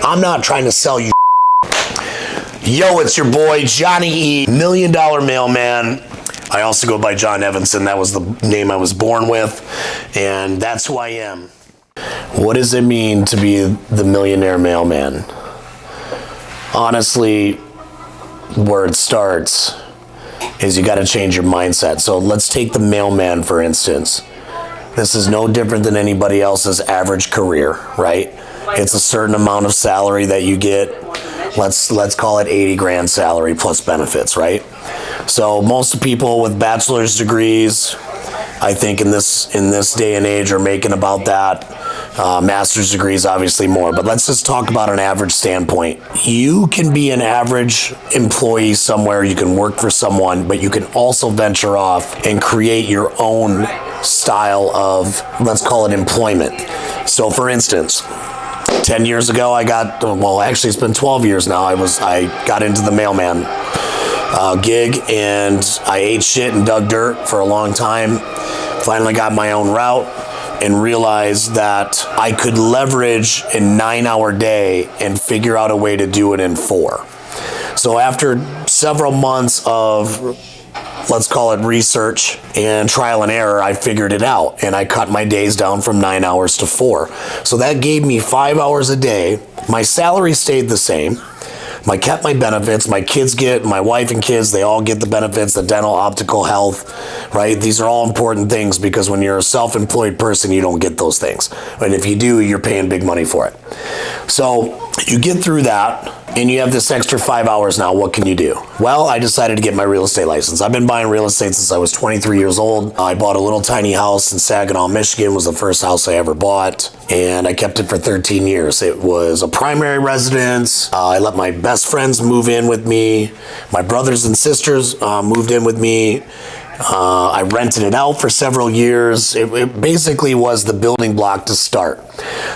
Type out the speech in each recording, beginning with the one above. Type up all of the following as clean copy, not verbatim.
I'm not trying to sell you. Yo, it's your boy, Johnny E, $1 Million Mailman. I also go by John Evanson. That was the name I was born with, and that's who I am. What does it mean to be the Millionaire Mailman? Honestly, where it starts is you got to change your mindset. So let's take the mailman, for instance. This is no different than anybody else's average career, right? It's a certain amount of salary that you get. Let's call it 80 grand salary plus benefits, right? So most people with bachelor's degrees, I think in this day and age, are making about that. Master's degrees, obviously more, but let's just talk about an average standpoint. You can be an average employee somewhere, you can work for someone, but you can also venture off and create your own style of, let's call it employment. So for instance, 10 years ago, actually it's been 12 years now, I got into the mailman gig, and I ate shit and dug dirt for a long time. Finally got my own route and realized that I could leverage a 9-hour day and figure out a way to do it in 4. So after several months of, let's call it research and trial and error, I figured it out, and I cut my days down from 9 hours to 4. So that gave me 5 hours a day. My salary stayed the same. I kept my benefits. My wife and kids, they all get the benefits, the dental, optical, health, right? These are all important things because when you're a self-employed person, you don't get those things. And if you do, you're paying big money for it. So you get through that, and you have this extra 5 hours now. What can you do? Well, I decided to get my real estate license. I've been buying real estate since I was 23 years old. I bought a little tiny house in Saginaw, Michigan. It was the first house I ever bought, and I kept it for 13 years. It was a primary residence. I let my best friends move in with me. My brothers and sisters moved in with me. I rented it out for several years. It basically was the building block to start.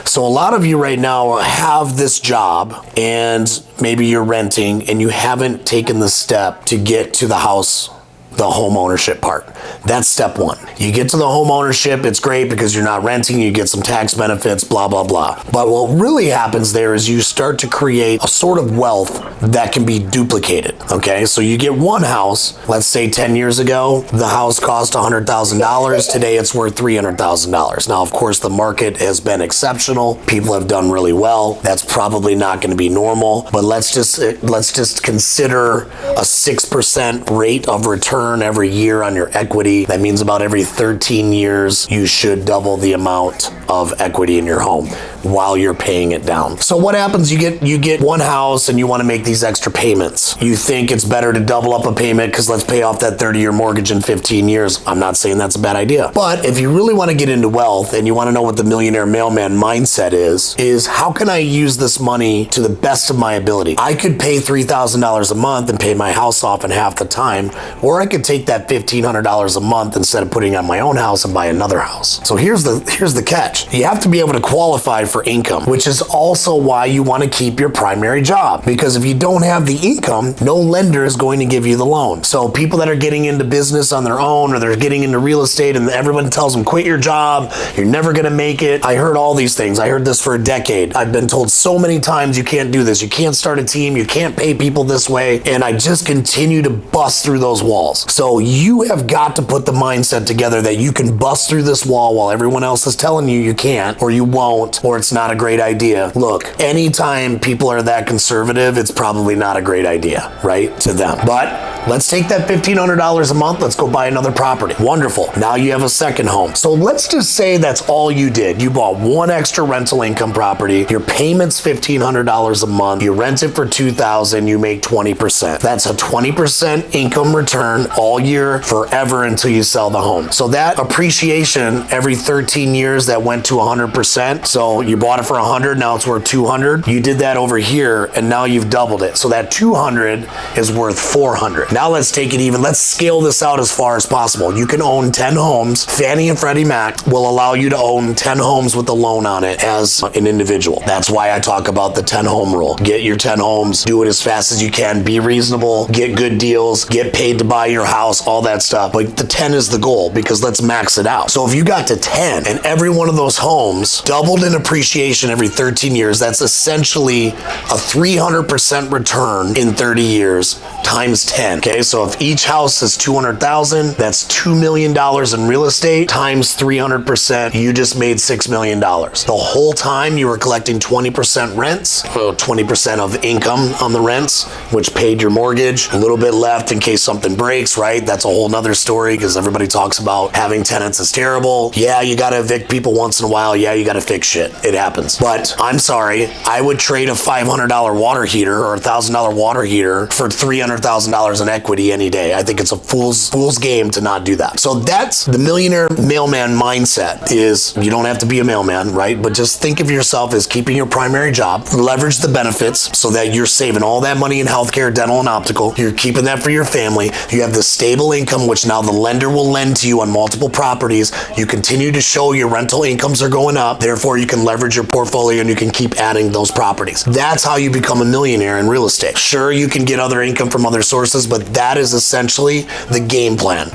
So a lot of you right now have this job, and maybe you're renting and you haven't taken the step to get to the house, the home ownership part. That's step 1. You get to the home ownership, it's great because you're not renting, you get some tax benefits, blah, blah, blah. But what really happens there is you start to create a sort of wealth that can be duplicated, okay? So you get one house, let's say 10 years ago, the house cost $100,000. Today it's worth $300,000. Now, of course, the market has been exceptional. People have done really well. That's probably not going to be normal, but let's just consider a 6% rate of return every year on your equity. That means about every 13 years, you should double the amount of equity in your home while you're paying it down. So what happens? You get one house and you want to make these extra payments. You think it's better to double up a payment because let's pay off that 30-year mortgage in 15 years. I'm not saying that's a bad idea. But if you really want to get into wealth and you want to know what the Millionaire Mailman mindset is how can I use this money to the best of my ability? I could pay $3,000 a month and pay my house off in half the time, or I could take that $1,500 a month instead of putting on my own house and buy another house. So here's the catch. You have to be able to qualify for income, which is also why you want to keep your primary job, because if you don't have the income, no lender is going to give you the loan. So people that are getting into business on their own, or they're getting into real estate and everyone tells them quit your job, you're never going to make it. I heard all these things. I heard this for a decade. I've been told so many times you can't do this, you can't start a team, you can't pay people this way, and I just continue to bust through those walls. So you have got to put the mindset together that you can bust through this wall while everyone else is telling you can't, or you won't, or it's not a great idea. Look, anytime people are that conservative, it's probably not a great idea, right, to them. But let's take that $1,500 a month, let's go buy another property. Wonderful. Now you have a second home. So let's just say that's all you did. You bought one extra rental income property, your payment's $1,500 a month, you rent it for $2,000, you make 20%. That's a 20% income return all year, forever, until you sell the home. So that appreciation every 13 years, that went to 100%. So you bought it for 100, now it's worth 200. You did that over here, and now you've doubled it. So that 200 is worth 400. Now let's take it even. Let's scale this out as far as possible. You can own 10 homes. Fannie and Freddie Mac will allow you to own 10 homes with a loan on it as an individual. That's why I talk about the 10 home rule. Get your 10 homes, do it as fast as you can, be reasonable, get good deals, get paid to buy your house, all that stuff. But the 10 is the goal, because let's max it out. So if you got to 10 and every one of those homes doubled in appreciation every 13 years, that's essentially a 300% return in 30 years times 10. Okay, so if each house is $200,000, that's $2 million in real estate times 300%. You just made $6 million. The whole time you were collecting 20% rents, 20% of income on the rents, which paid your mortgage, a little bit left in case something breaks, right? That's a whole nother story, because everybody talks about having tenants is terrible. Yeah, you got to evict people once in a while. Yeah, you got to fix shit. It happens. But I'm sorry, I would trade a $500 water heater or a $1,000 water heater for $300,000 in equity any day. I think it's a fool's game to not do that. So that's the millionaire mailman mindset. Is you don't have to be a mailman, right? But just think of yourself as keeping your primary job, leverage the benefits so that you're saving all that money in healthcare, dental, and optical. You're keeping that for your family. You have the stable income, which now the lender will lend to you on multiple properties. You continue to show your rental incomes are going up. Therefore, you can leverage your portfolio and you can keep adding those properties. That's how you become a millionaire in real estate. Sure, you can get other income from other sources, but that is essentially the game plan.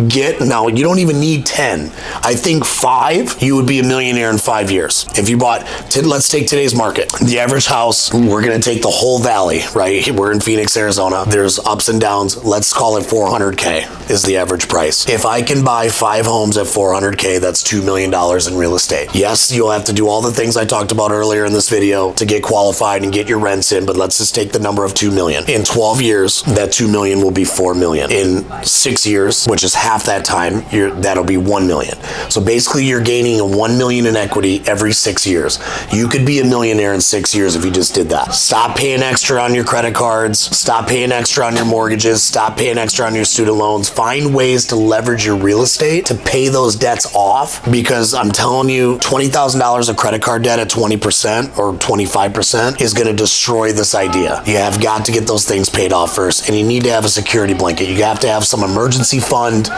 Now, you don't even need 10. I think 5, you would be a millionaire in 5 years. If you bought, let's take today's market. The average house, we're going to take the whole valley, right? We're in Phoenix, Arizona. There's ups and downs. Let's call it $400K is the average price. If I can buy 5 homes at $400K, that's $2 million in real estate. Yes, you'll have to do all the things I talked about earlier in this video to get qualified and get your rents in, but let's just take the number of 2 million. In 12 years, that 2 million will be 4 million. In 6 years, which is half that time, that'll be 1 million. So basically you're gaining a 1 million in equity every 6 years. You could be a millionaire in 6 years if you just did that. Stop paying extra on your credit cards, stop paying extra on your mortgages, stop paying extra on your student loans. Find ways to leverage your real estate to pay those debts off, because I'm telling you, $20,000 of credit card debt at 20% or 25% is going to destroy this idea. You have got to get those things paid off first, and you need to have a security blanket. You have to have some emergency fund,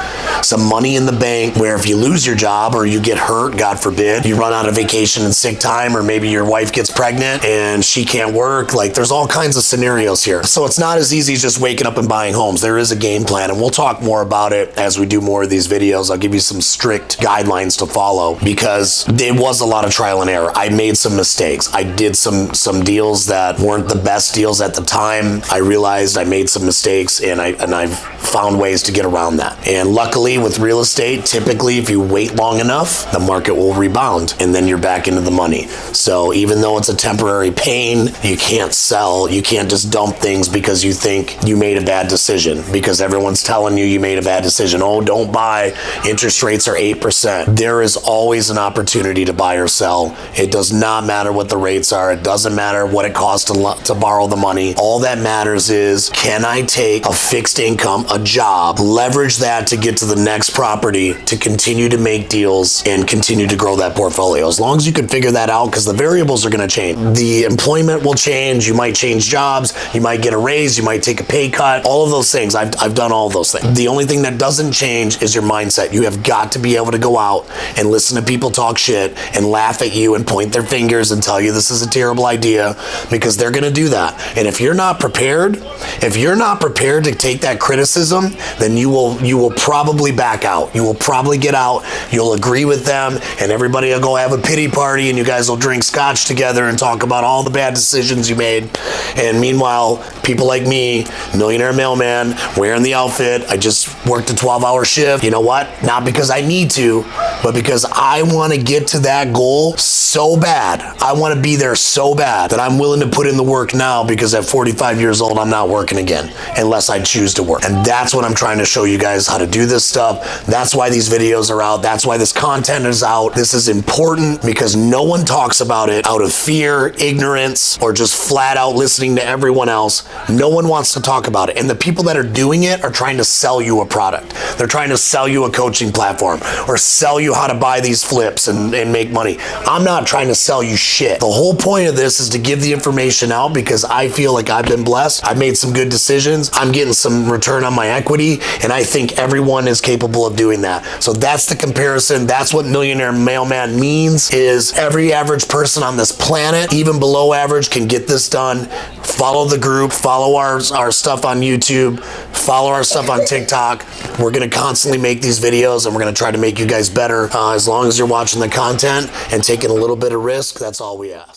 some money in the bank where if you lose your job or you get hurt, God forbid, you run out of vacation and sick time, or maybe your wife gets pregnant and she can't work. Like, there's all kinds of scenarios here. So it's not as easy as just waking up and buying homes. There is a game plan, and we'll talk more about it as we do more of these videos. I'll give you some strict guidelines to follow, because there was a lot of trial and error. I made some mistakes. I did some deals that weren't the best deals at the time. I realized I made some mistakes, and I've found ways to get around that. And luckily with real estate, typically if you wait long enough, the market will rebound and then you're back into the money. So even though it's a temporary pain, you can't sell. You can't just dump things because you think you made a bad decision, because everyone's telling you made a bad decision. Oh, don't buy. Interest rates are 8%. There is always an opportunity to buy or sell. It does not matter what the rates are. It doesn't matter what it costs to borrow the money. All that matters is, can I take a fixed income, a job, leverage that to get to the next property, to continue to make deals and continue to grow that portfolio. As long as you can figure that out, because the variables are going to change. The employment will change. You might change jobs. You might get a raise. You might take a pay cut. All of those things. I've done all of those things. The only thing that doesn't change is your mindset. You have got to be able to go out and listen to people talk shit and laugh at you and point their fingers and tell you this is a terrible idea, because they're going to do that. And if you're not prepared to take that criticism, then you will probably back out. You will probably get out. You'll agree with them, and everybody will go have a pity party, and you guys will drink scotch together and talk about all the bad decisions you made. And meanwhile, people like me, Millionaire Mailman, wearing the outfit, I just worked a 12-hour shift. You know what? Not because I need to, but because I want to get to that goal so bad. I want to be there so bad that I'm willing to put in the work now, because at 45 years old, I'm not working again unless I choose to work. And that's what I'm trying to show you guys, how to do this stuff. That's why these videos are out. That's why this content is out. This is important because no one talks about it out of fear, ignorance, or just flat out listening to everyone else. No one wants to talk about it. And the people that are doing it are trying to sell you a product. They're trying to sell you a coaching platform or sell you how to buy these flips and make money. I'm not trying to sell you shit. The whole point of this is to give the information out, because I feel like I've been blessed. I've made some good decisions. I'm getting some some return on my equity, and I think everyone is capable of doing that. So that's the comparison. That's what Millionaire Mailman means, is every average person on this planet, even below average, can get this done. Follow the group, follow our stuff on YouTube, follow our stuff on TikTok. We're gonna constantly make these videos, and we're gonna try to make you guys better. As long as you're watching the content and taking a little bit of risk, that's all we ask.